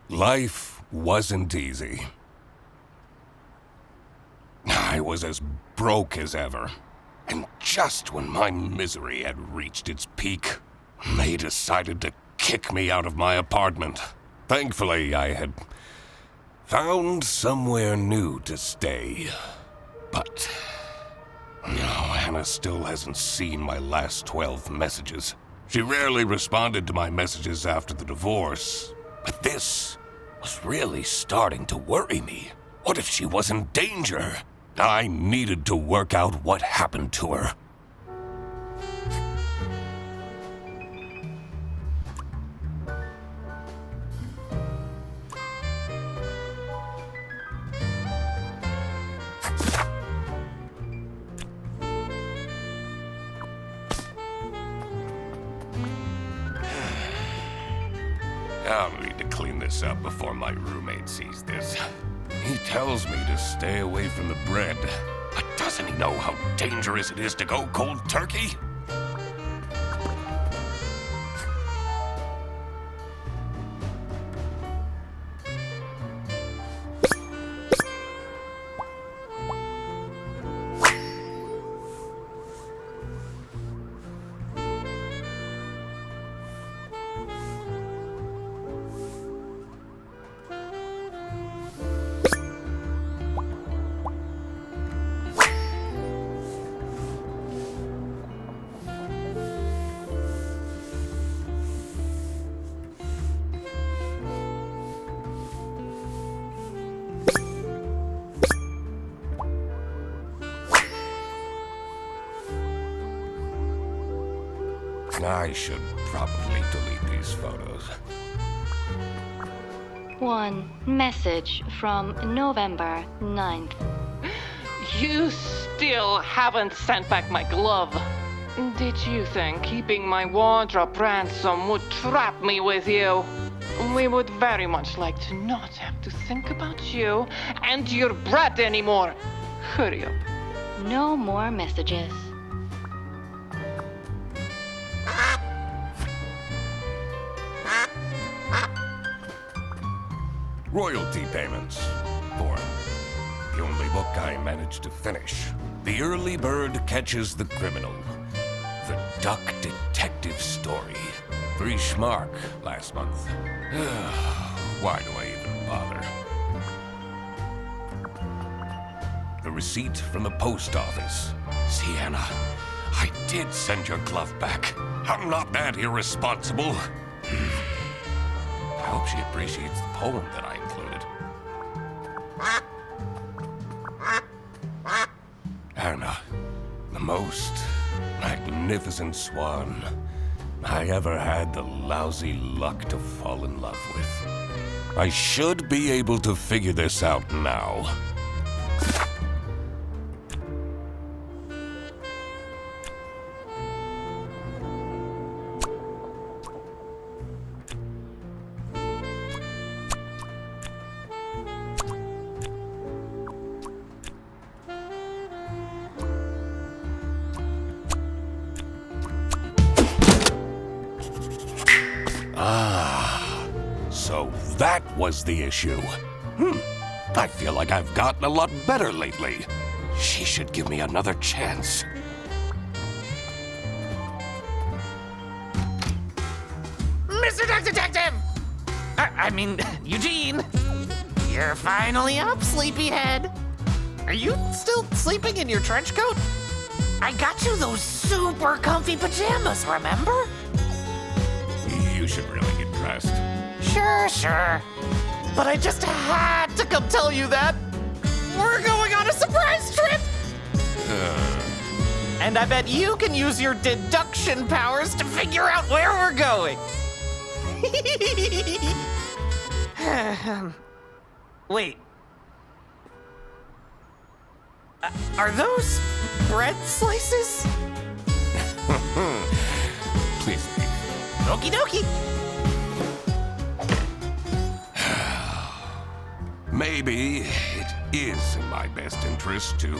Life wasn't easy. I was as broke as ever. And just when my misery had reached its peak, they decided to kick me out of my apartment. Thankfully, I had found somewhere new to stay. But Hannah still hasn't seen my last 12 messages. She rarely responded to my messages after the divorce. But this was really starting to worry me. What if she was in danger? I needed to work out what happened to her. I'll need to clean this up before my roommate sees this. He tells me to stay away from the bread, but doesn't he know how dangerous it is to go cold turkey? I should probably delete these photos. One message from November 9th. You still haven't sent back my glove. Did you think keeping my wardrobe ransom would trap me with you? We would very much like to not have to think about you and your bread anymore. Hurry up. No more messages. Royalty payments for the only book I managed to finish. The Early Bird Catches the Criminal. The Duck Detective Story. 3 schmark last month. Why do I even bother? The receipt from the post office. Sienna, I did send your glove back. I'm not that irresponsible. I hope she appreciates the poem that I included. Anna, the most magnificent swan I ever had the lousy luck to fall in love with. I should be able to figure this out now. So that was the issue. I feel like I've gotten a lot better lately. She should give me another chance. Mr. Duck Detective! I mean, Eugene! You're finally up, sleepyhead. Are you still sleeping in your trench coat? I got you those super comfy pajamas, remember? You should really get dressed. Sure. But I just had to come tell you that we're going on a surprise trip! And I bet you can use your deduction powers to figure out where we're going. Wait. Are those bread slices? Please leave. Okie dokie. Maybe it is in my best interest to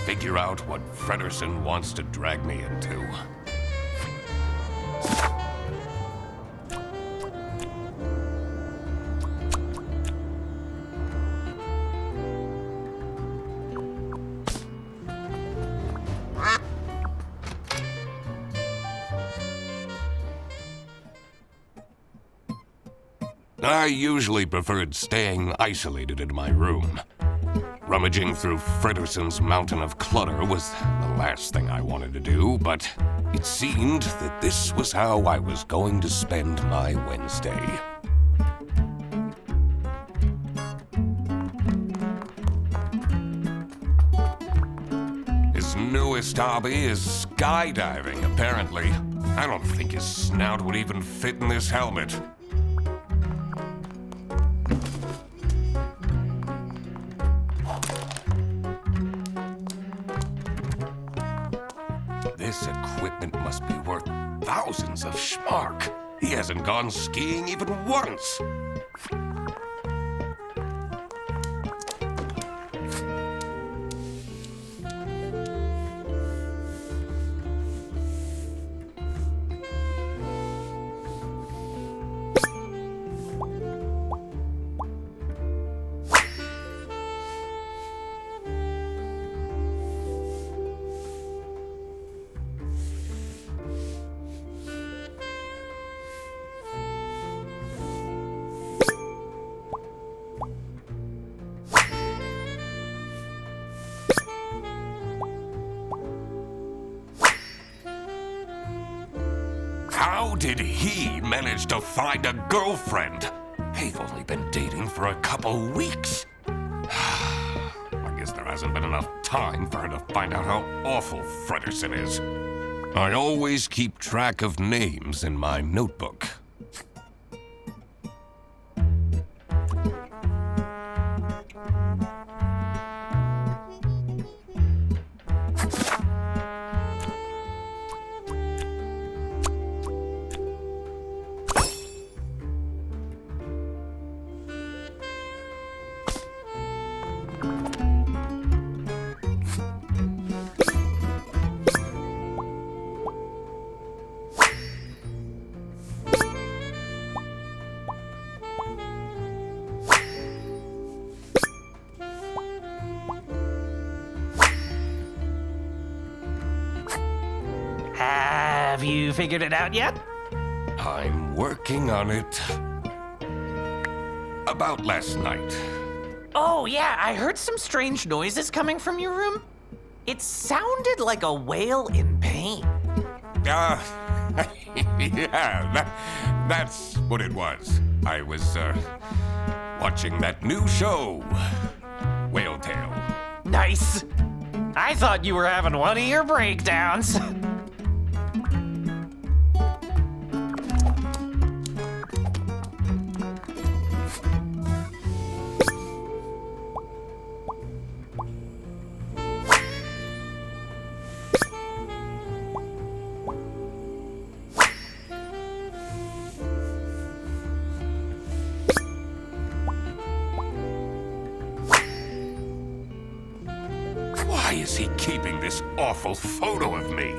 figure out what Frederson wants to drag me into. I usually preferred staying isolated in my room. Rummaging through Frederson's mountain of clutter was the last thing I wanted to do, but it seemed that this was how I was going to spend my Wednesday. His newest hobby is skydiving, apparently. I don't think his snout would even fit in this helmet. This equipment must be worth thousands of schmark. He hasn't gone skiing even once. How did he manage to find a girlfriend? They've only been dating for a couple weeks. I guess there hasn't been enough time for her to find out how awful Frederson is. I always keep track of names in my notebook. Have you figured it out yet? I'm working on it. About last night. Oh, yeah, I heard some strange noises coming from your room. It sounded like a whale in pain. Yeah, that's what it was. I was, watching that new show, Whale Tale. Nice. I thought you were having one of your breakdowns. Why is he keeping this awful photo of me?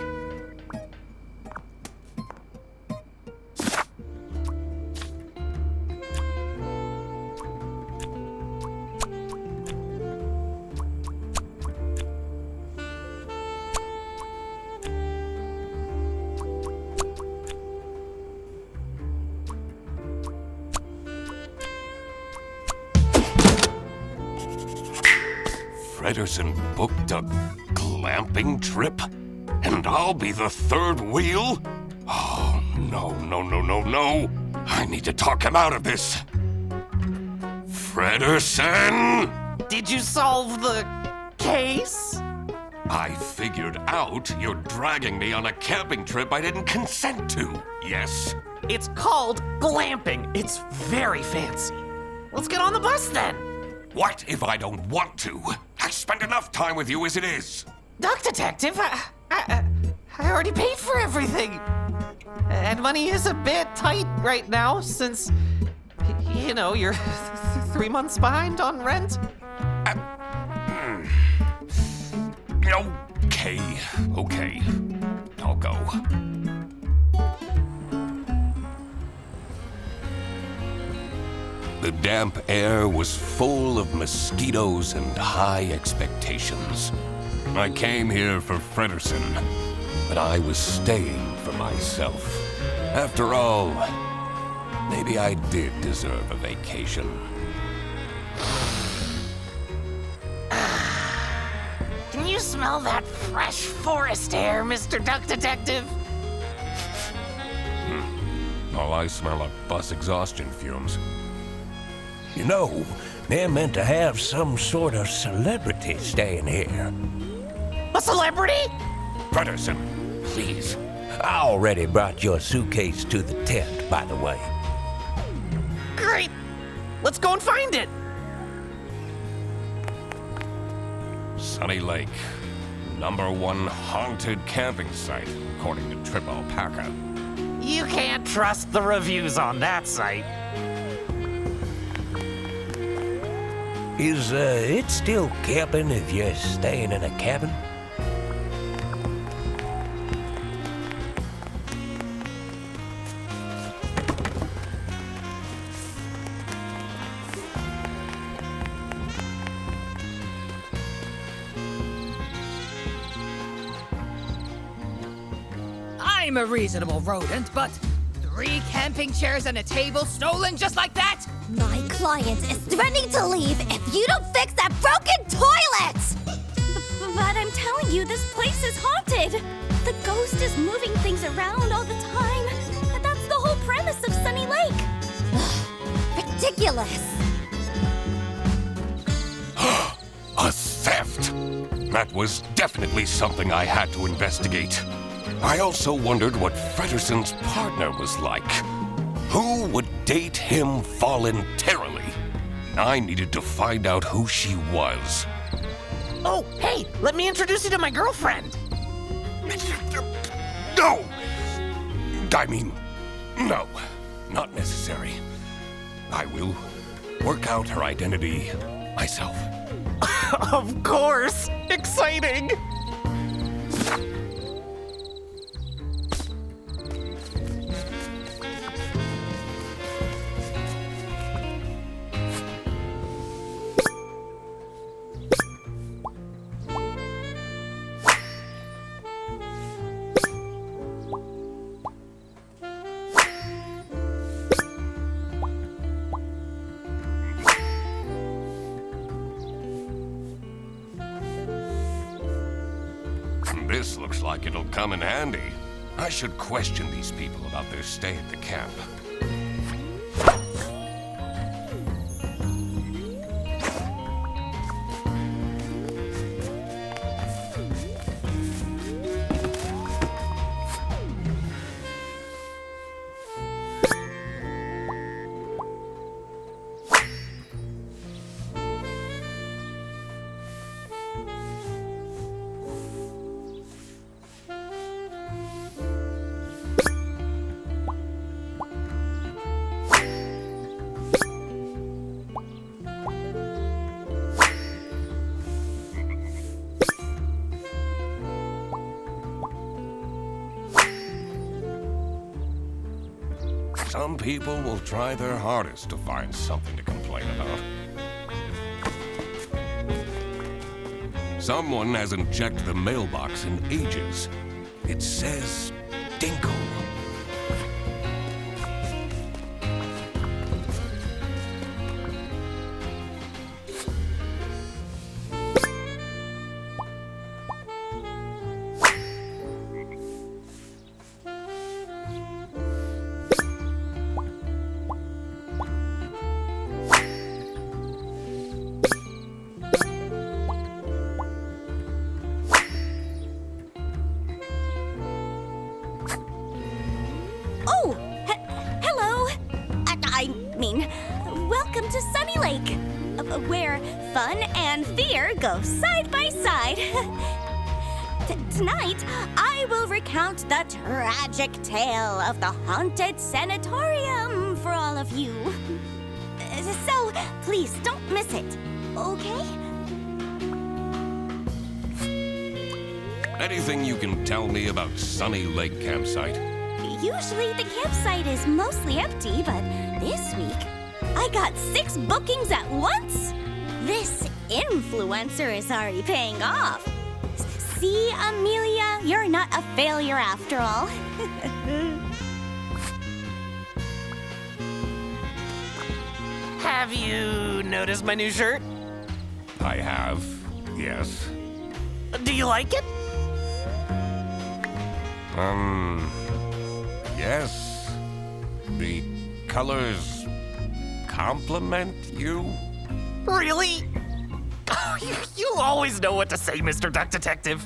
Frederson booked a glamping trip? And I'll be the third wheel? Oh, no. I need to talk him out of this. Frederson! Did you solve the case? I figured out you're dragging me on a camping trip I didn't consent to, yes? It's called glamping. It's very fancy. Let's get on the bus then. What if I don't want to? I spend enough time with you as it is. Duck Detective, I already paid for everything. And money is a bit tight right now since, you know, you're 3 months behind on rent. Okay. I'll go. The damp air was full of mosquitoes and high expectations. I came here for Frederson, but I was staying for myself. After all, Maybe I did deserve a vacation. Can you smell that fresh forest air, Mr. Duck Detective? All I smell are bus exhaustion fumes. You know, they're meant to have some sort of celebrity staying here. A celebrity? Frederson, please. I already brought your suitcase to the tent, by the way. Great. Let's go and find it. Sunny Lake, #1 haunted camping site, according to Trip Alpaca. You can't trust the reviews on that site. Is it still camping if you're staying in a cabin? I'm a reasonable rodent, but 3 camping chairs and a table stolen just like that? My client is threatening to leave if you don't fix that broken toilet! But I'm telling you, this place is haunted. The ghost is moving things around all the time. That's the whole premise of Sunny Lake. Ridiculous. A theft! That was definitely something I had to investigate. I also wondered what Frederson's partner was like. Who would date him voluntarily? I needed to find out who she was. Oh, hey, let me introduce you to my girlfriend. No! I mean, no, not necessary. I will work out her identity myself. Of course! Exciting! This looks like it'll come in handy. I should question these people about their stay at the camp. Some people will try their hardest to find something to complain about. Someone hasn't checked the mailbox in ages. It says Dinkle. Welcome to Sunny Lake, where fun and fear go side by side. Tonight, I will recount the tragic tale of the haunted sanatorium for all of you. So, please don't miss it, okay? Anything you can tell me about Sunny Lake Campsite? Usually the campsite is mostly empty, but this week, I got 6 bookings at once. This influencer is already paying off. See, Amelia, you're not a failure after all. Have you noticed my new shirt? I have, yes. Do you like it? Yes. The colors compliment you? Really? Oh, you always know what to say, Mr. Duck Detective.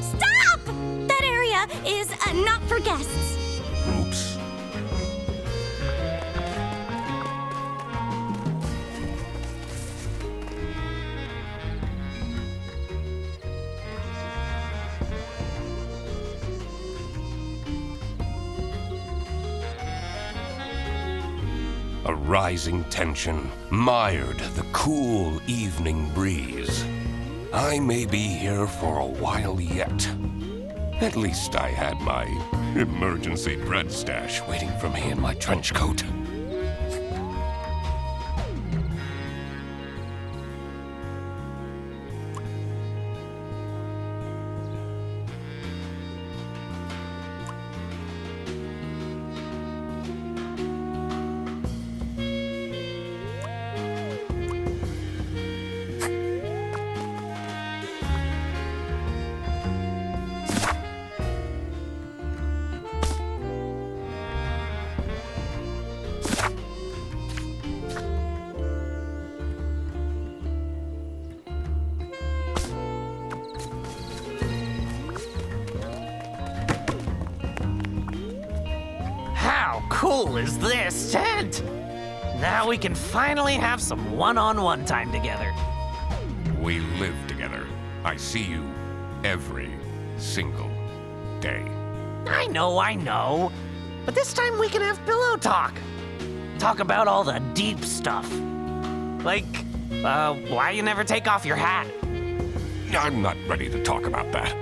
Stop! That area is not for guests. Oops. A rising tension mired the cool evening breeze. I may be here for a while yet. At least I had my emergency bread stash waiting for me in my trench coat. How cool is this tent? Now we can finally have some one-on-one time together. We live together. I see you every single day. I know. But this time we can have pillow talk. Talk about all the deep stuff. Like, why you never take off your hat? I'm not ready to talk about that.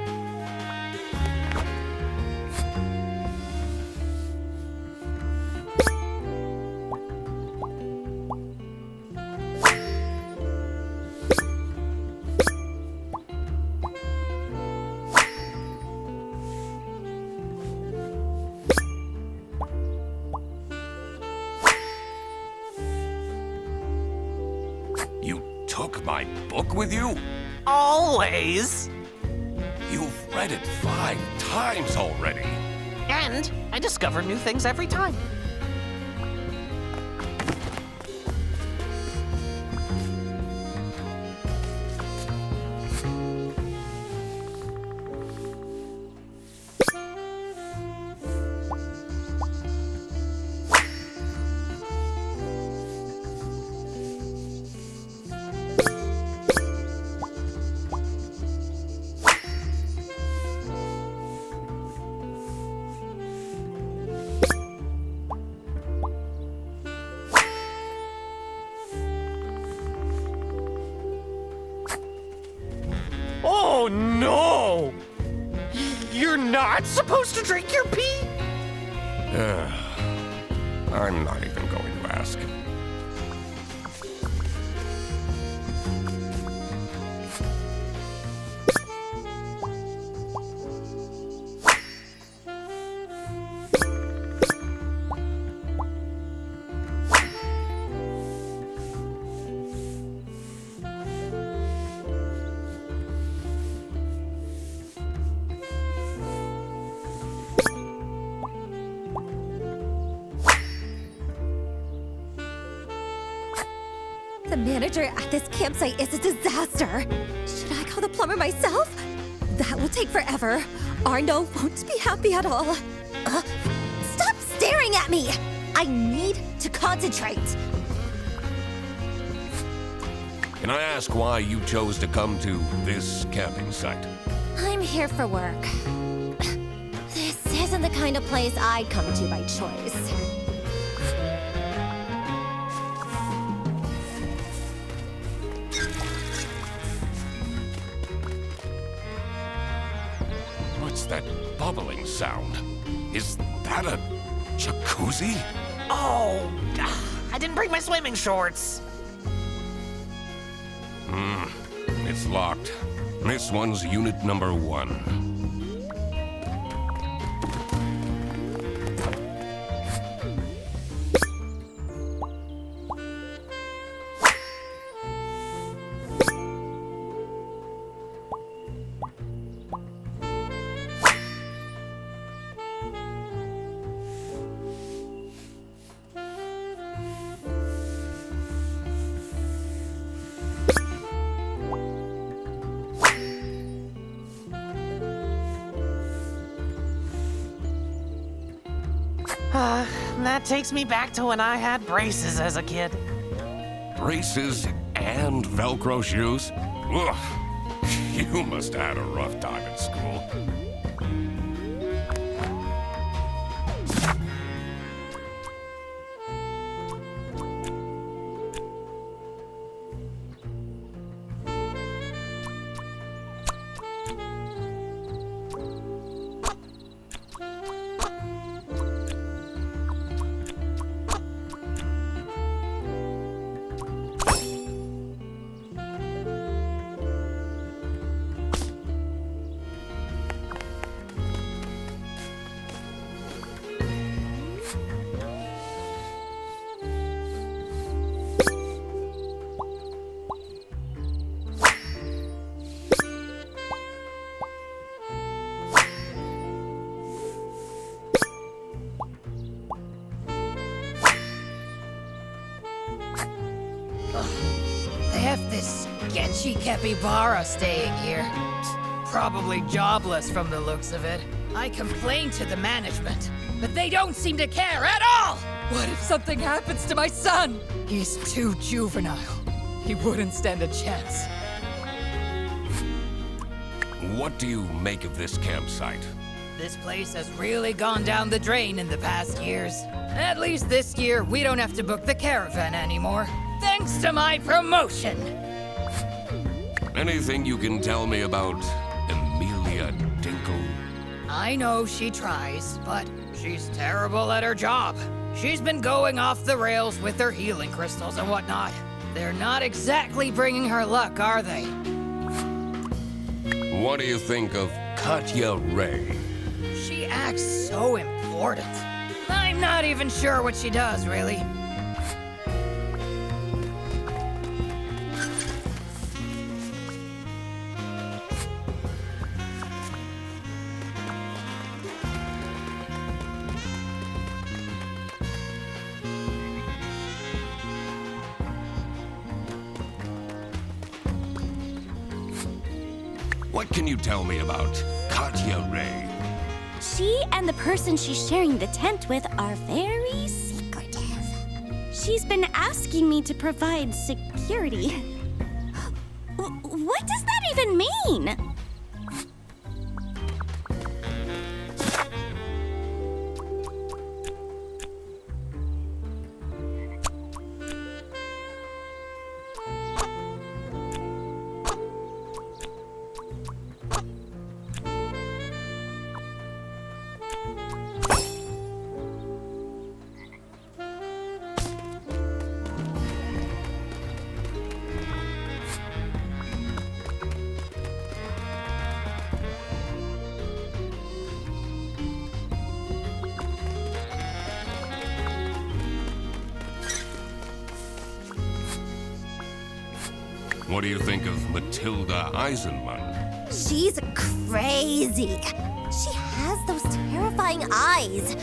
You took my book with you? Always. You've read it 5 times already. And I discover new things every time. Oh no! You're not supposed to drink your pee? I'm not even going to ask. The manager at this campsite is a disaster. Should I call the plumber myself? That will take forever. Arno won't be happy at all. Stop staring at me! I need to concentrate. Can I ask why you chose to come to this camping site? I'm here for work. This isn't the kind of place I'd come to by choice. What's that bubbling sound? Is that a jacuzzi? Oh, I didn't bring my swimming shorts. It's locked. This one's unit number 1. That takes me back to when I had braces as a kid. Braces and Velcro shoes? Ugh. You must have had a rough time at school. They have this sketchy capybara staying here. Probably jobless from the looks of it. I complained to the management, but they don't seem to care at all! What if something happens to my son? He's too juvenile. He wouldn't stand a chance. What do you make of this campsite? This place has really gone down the drain in the past years. At least this year, we don't have to book the caravan anymore. Thanks to my promotion! Anything you can tell me about Amelia Dinkle? I know she tries, but she's terrible at her job. She's been going off the rails with her healing crystals and whatnot. They're not exactly bringing her luck, are they? What do you think of Katya Ray? She acts so important. I'm not even sure what she does, really. What can you tell me about Katya Ray? She and the person she's sharing the tent with are very secretive. She's been asking me to provide security. What does that even mean? What do you think of Matilda Eisenman? She's crazy. She has those terrifying eyes.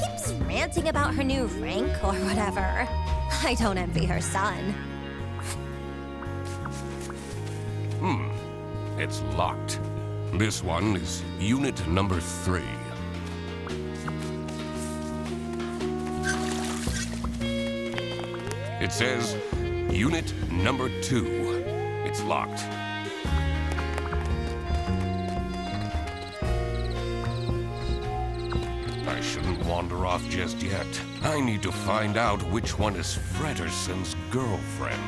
Keeps ranting about her new rank or whatever. I don't envy her son. It's locked. This one is unit number 3. It says unit number 2. It's locked. I shouldn't wander off just yet. I need to find out which one is Frederson's girlfriend.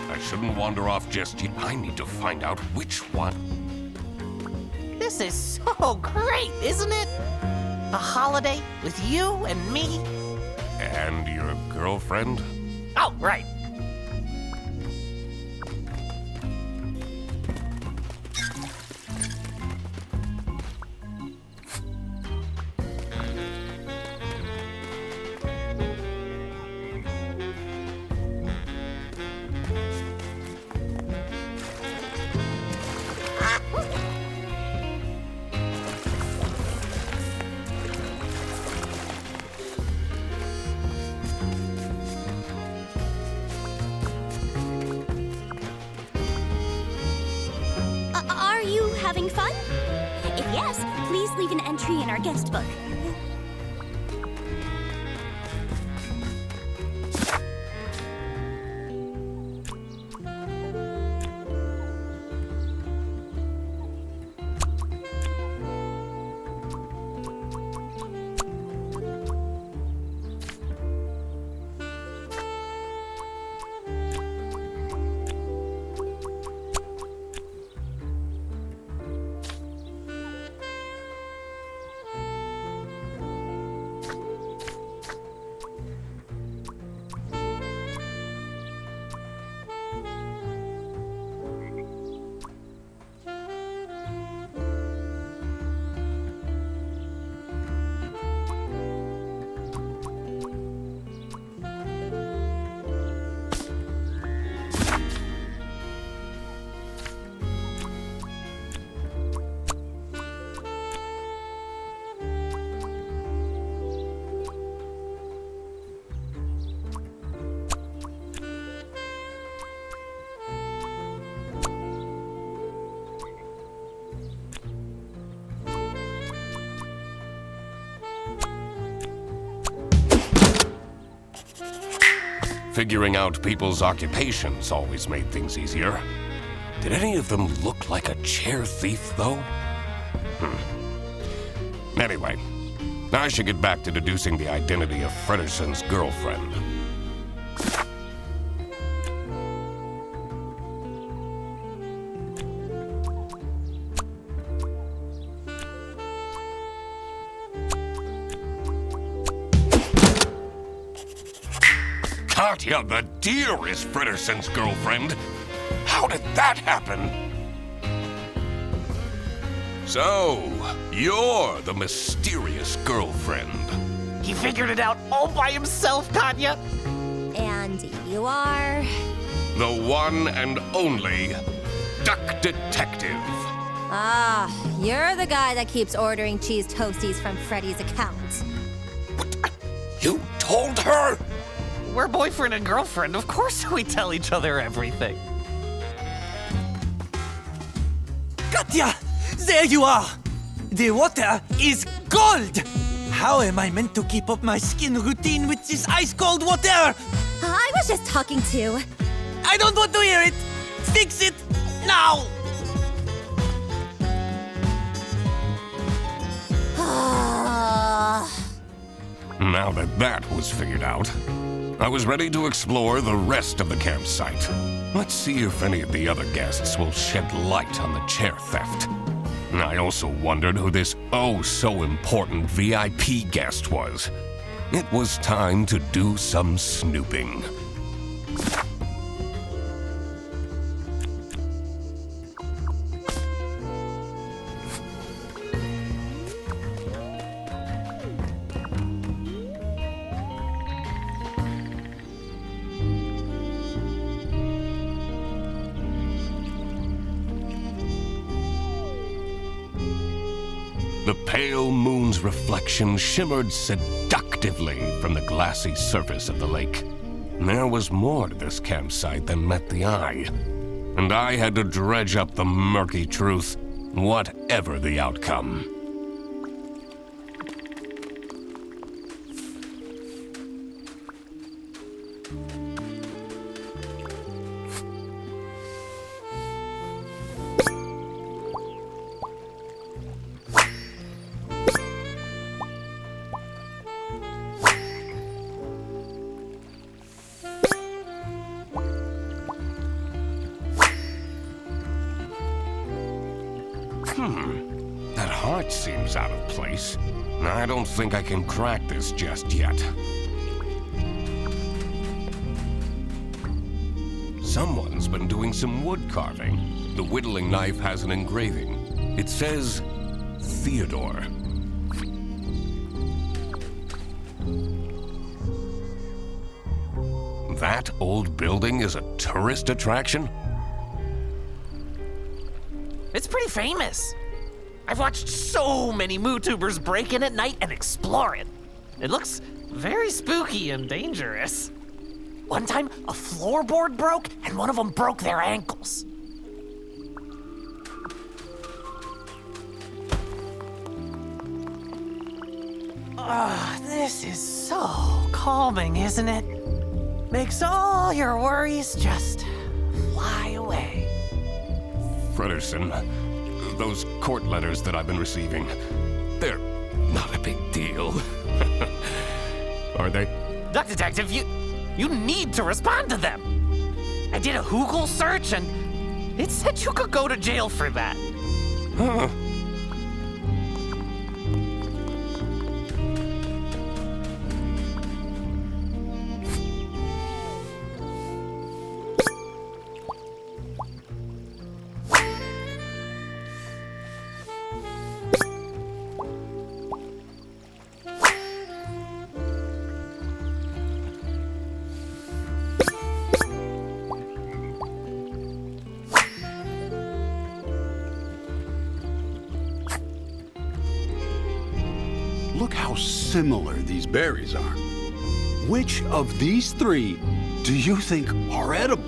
I shouldn't wander off just yet. I need to find out which one. This is so great, isn't it? A holiday with you and me. And your girlfriend? Oh, right. Are you having fun? If yes, please leave an entry in our guest book. Figuring out people's occupations always made things easier. Did any of them look like a chair thief, though? Anyway, I should get back to deducing the identity of Frederson's girlfriend. Katya the deer is Frederson's girlfriend. How did that happen? So, you're the mysterious girlfriend. He figured it out all by himself, Katya. And you are? The one and only Duck Detective. Ah, you're the guy that keeps ordering cheese toasties from Freddy's account. What? You told her? We're boyfriend and girlfriend. Of course we tell each other everything. Katya! There you are! The water is gold! How am I meant to keep up my skin routine with this ice-cold water? I was just talking to. I don't want to hear it! Fix it now! Now that that was figured out, I was ready to explore the rest of the campsite. Let's see if any of the other guests will shed light on the chair theft. I also wondered who this oh-so-important VIP guest was. It was time to do some snooping. The pale moon's reflection shimmered seductively from the glassy surface of the lake. There was more to this campsite than met the eye, and I had to dredge up the murky truth, whatever the outcome. That heart seems out of place. I don't think I can crack this just yet. Someone's been doing some wood carving. The whittling knife has an engraving. It says, Theodore. That old building is a tourist attraction? It's pretty famous. I've watched so many MooTubers break in at night and explore it. It looks very spooky and dangerous. One time, a floorboard broke and one of them broke their ankles. This is so calming, isn't it? Makes all your worries just fly away. Frederson, those court letters that I've been receiving, they're not a big deal. Are they? Duck Detective, you need to respond to them. I did a Google search and it said you could go to jail for that. Huh. Look how similar these berries are. Which of these three do you think are edible?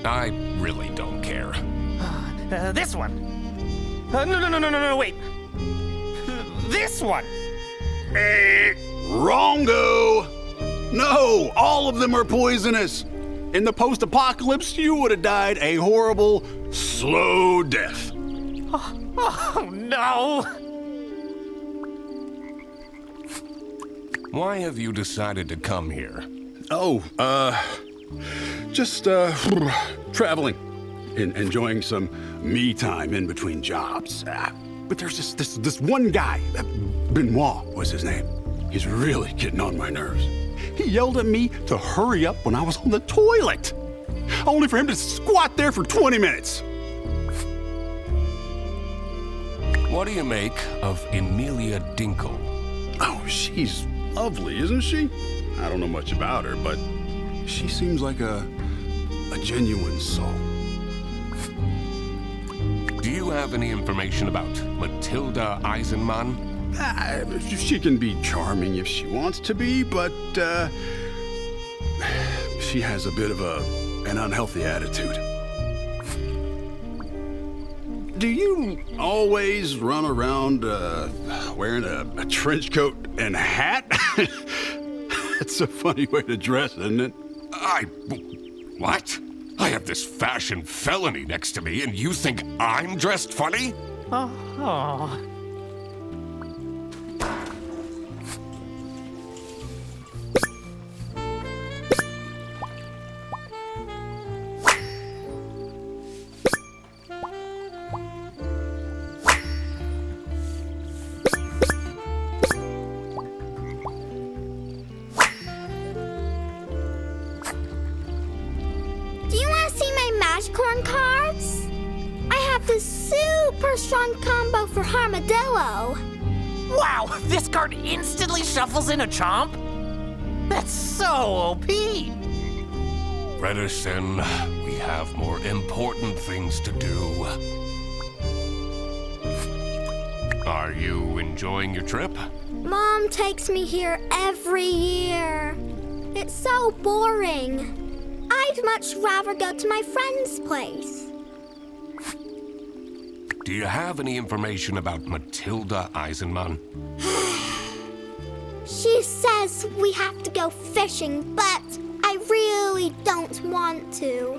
I really don't care. This one. No, wait. This one. Wrongo! No, all of them are poisonous. In the post-apocalypse, you would have died a horrible, slow death. Oh no! Why have you decided to come here? Oh, just traveling and enjoying some me time in between jobs. But there's this one guy, Benoit was his name. He's really getting on my nerves. He yelled at me to hurry up when I was on the toilet, only for him to squat there for 20 minutes. What do you make of Emilia Dinkle? Oh, she's lovely, isn't she? I don't know much about her, but she seems like a genuine soul. Do you have any information about Matilda Eisenman? She can be charming if she wants to be, but she has a bit of an unhealthy attitude. Do you always run around wearing a trench coat and a hat? That's a funny way to dress, isn't it? What? I have this fashion felony next to me, and you think I'm dressed funny? Oh. Corn cards? I have this super strong combo for Armadillo. Wow, this card instantly shuffles in a chomp? That's so OP. Frederson, we have more important things to do. Are you enjoying your trip? Mom takes me here every year. It's so boring. I'd much rather go to my friend's place. Do you have any information about Matilda Eisenman? She says we have to go fishing, but I really don't want to.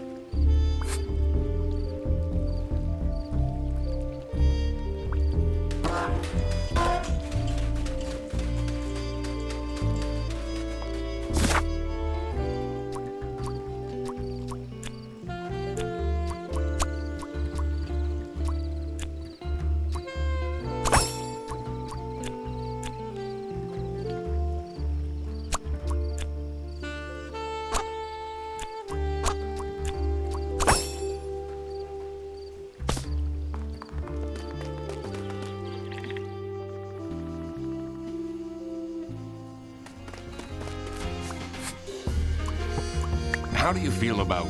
How do you feel about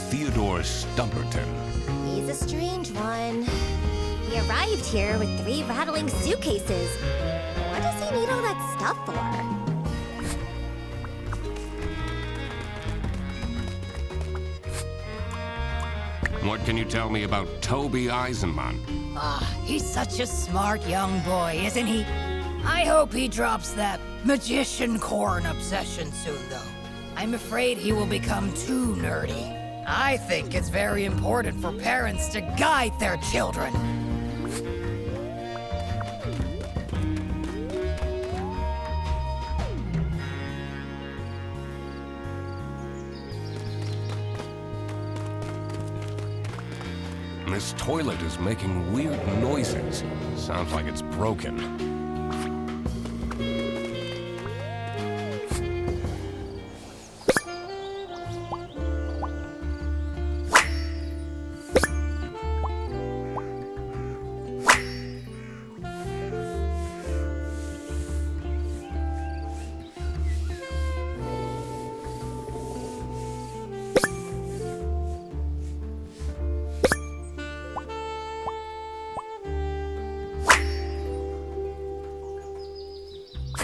Theodore Stumperton? He's a strange one. He arrived here with 3 rattling suitcases. What does he need all that stuff for? What can you tell me about Toby Eisenman? He's such a smart young boy, isn't he? I hope he drops that magician corn obsession soon, though. I'm afraid he will become too nerdy. I think it's very important for parents to guide their children. This toilet is making weird noises. Sounds like it's broken.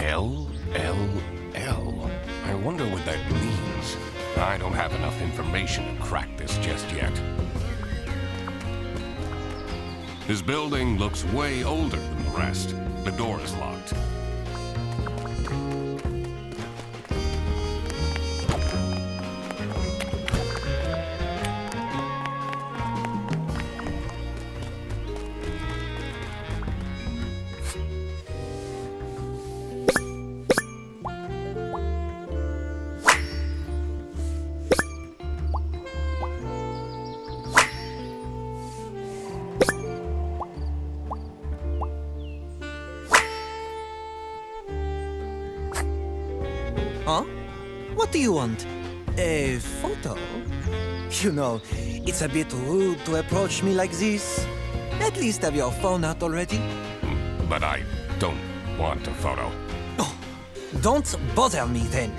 L. I wonder what that means. I don't have enough information to crack this just yet. This building looks way older than the rest. The door is locked. Huh? What do you want? A photo? You know, it's a bit rude to approach me like this. At least have your phone out already. But I don't want a photo. Oh, don't bother me then.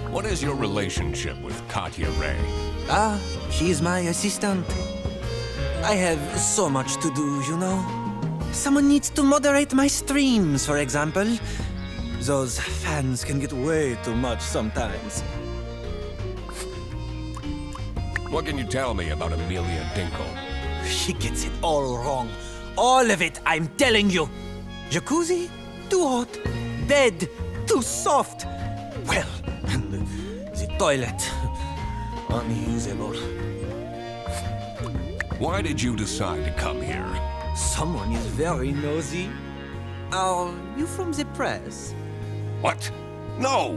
What is your relationship with Katya Ray? She's my assistant. I have so much to do, you know. Someone needs to moderate my streams, for example. Those fans can get way too much sometimes. What can you tell me about Amelia Dinkle? She gets it all wrong. All of it, I'm telling you. Jacuzzi? Too hot. Bed? Too soft. Well, the toilet? Unusable. Why did you decide to come here? Someone is very nosy. Are you from the press? What? No!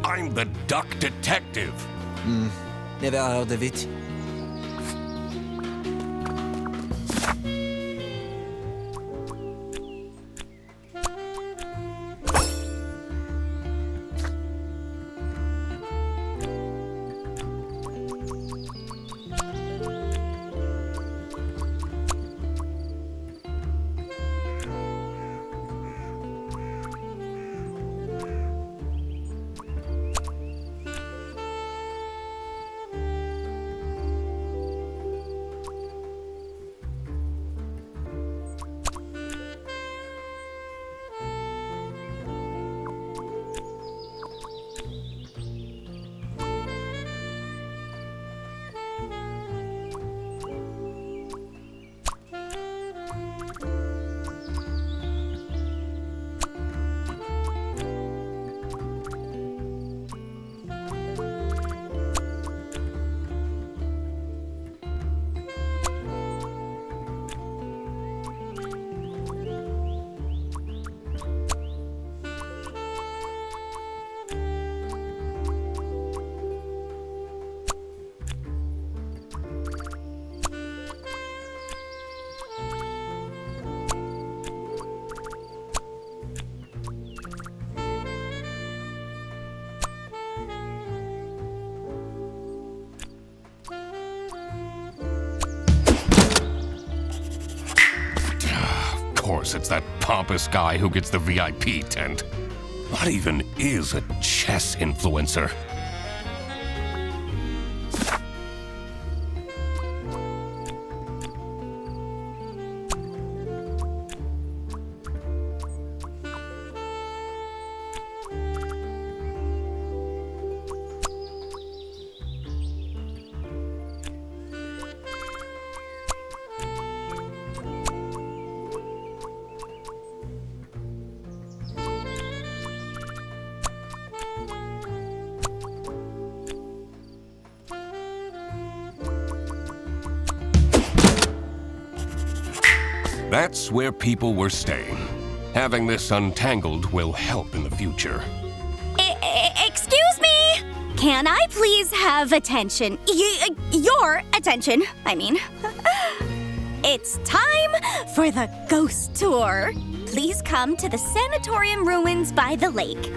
I'm the Duck Detective. Never heard of it. Of course, it's that pompous guy who gets the VIP tent. What even is a chess influencer? That's where people were staying. Having this untangled will help in the future. Excuse me? Can I please have attention? Your attention, I mean. It's time for the ghost tour. Please come to the sanatorium ruins by the lake.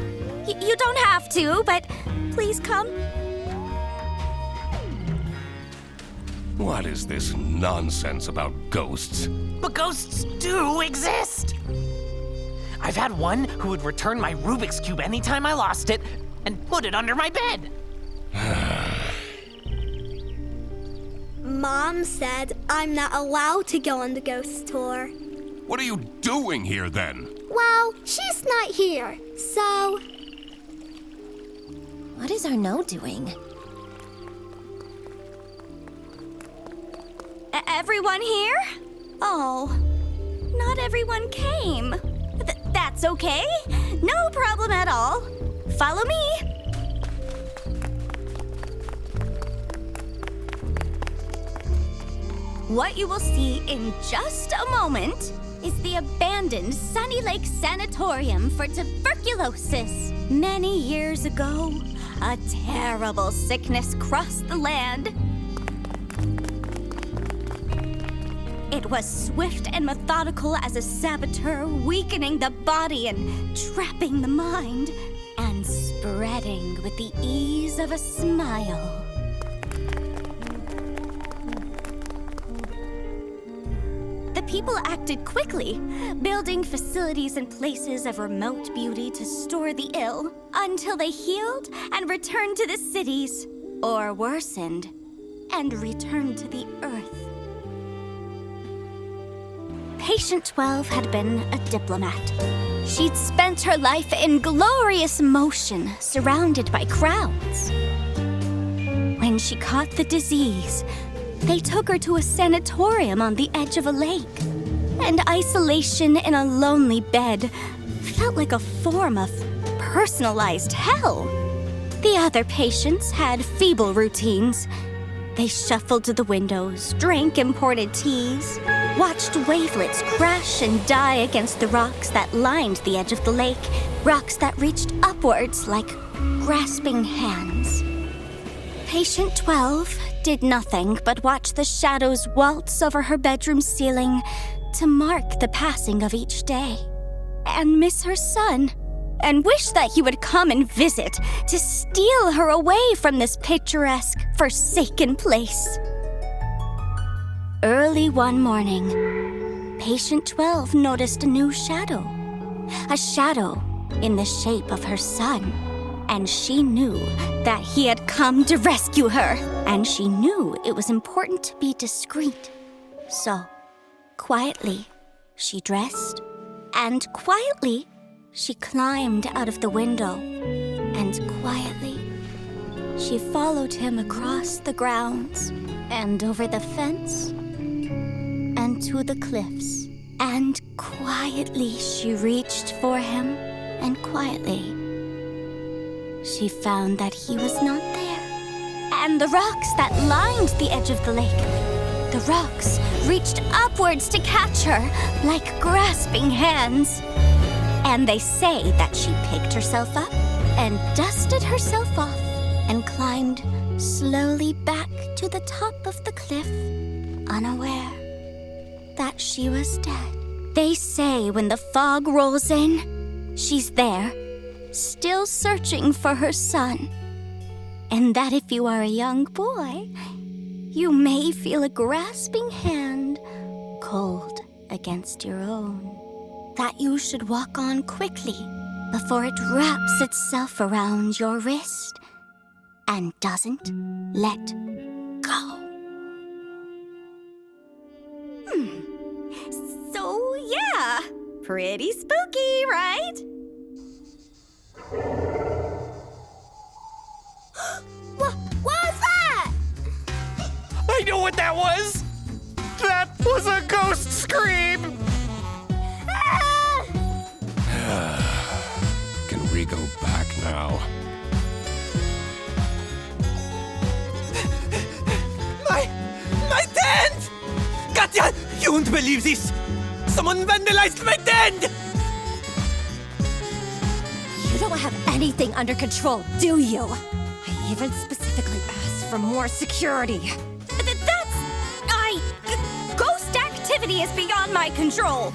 You don't have to, but please come. What is this nonsense about ghosts? But ghosts do exist! I've had one who would return my Rubik's Cube anytime I lost it and put it under my bed. Mom said I'm not allowed to go on the ghost tour. What are you doing here then? Well, she's not here, so... What is Arnaud doing? Everyone here? Oh, not everyone came. That's okay. No problem at all. Follow me. What you will see in just a moment is the abandoned Sunny Lake Sanatorium for tuberculosis. Many years ago, a terrible sickness crossed the land. It was swift and methodical as a saboteur, weakening the body and trapping the mind, and spreading with the ease of a smile. The people acted quickly, building facilities and places of remote beauty to store the ill, until they healed and returned to the cities, or worsened and returned to the earth. Patient 12 had been a diplomat. She'd spent her life in glorious motion, surrounded by crowds. When she caught the disease, they took her to a sanatorium on the edge of a lake. And isolation in a lonely bed felt like a form of personalized hell. The other patients had feeble routines. They shuffled to the windows, drank imported teas, watched wavelets crash and die against the rocks that lined the edge of the lake, rocks that reached upwards like grasping hands. Patient 12 did nothing but watch the shadows waltz over her bedroom ceiling to mark the passing of each day, and miss her son, and wish that he would come and visit to steal her away from this picturesque, forsaken place. Early one morning, Patient 12 noticed a new shadow. A shadow in the shape of her son. And she knew that he had come to rescue her. And she knew it was important to be discreet. So, quietly, she dressed. And quietly, she climbed out of the window. And quietly, she followed him across the grounds and over the fence and to the cliffs. And quietly she reached for him, and quietly she found that he was not there. And the rocks that lined the edge of the lake, the rocks reached upwards to catch her like grasping hands. And they say that she picked herself up and dusted herself off and climbed slowly back to the top of the cliff, unaware that she was dead. They say when the fog rolls in, she's there, still searching for her son. And that if you are a young boy, you may feel a grasping hand cold against your own. That you should walk on quickly, before it wraps itself around your wrist and doesn't let go. So, yeah, pretty spooky, right? What was that? I know what that was! That was a ghost scream! Can we go back now? My tent! Katya, you won't believe this! Someone vandalized my tent! You don't have anything under control, do you? I even specifically asked for more security. Ghost activity is beyond my control.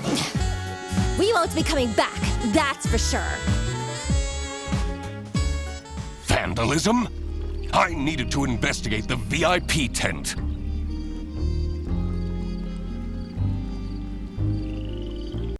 We won't be coming back, that's for sure. Vandalism? I needed to investigate the VIP tent.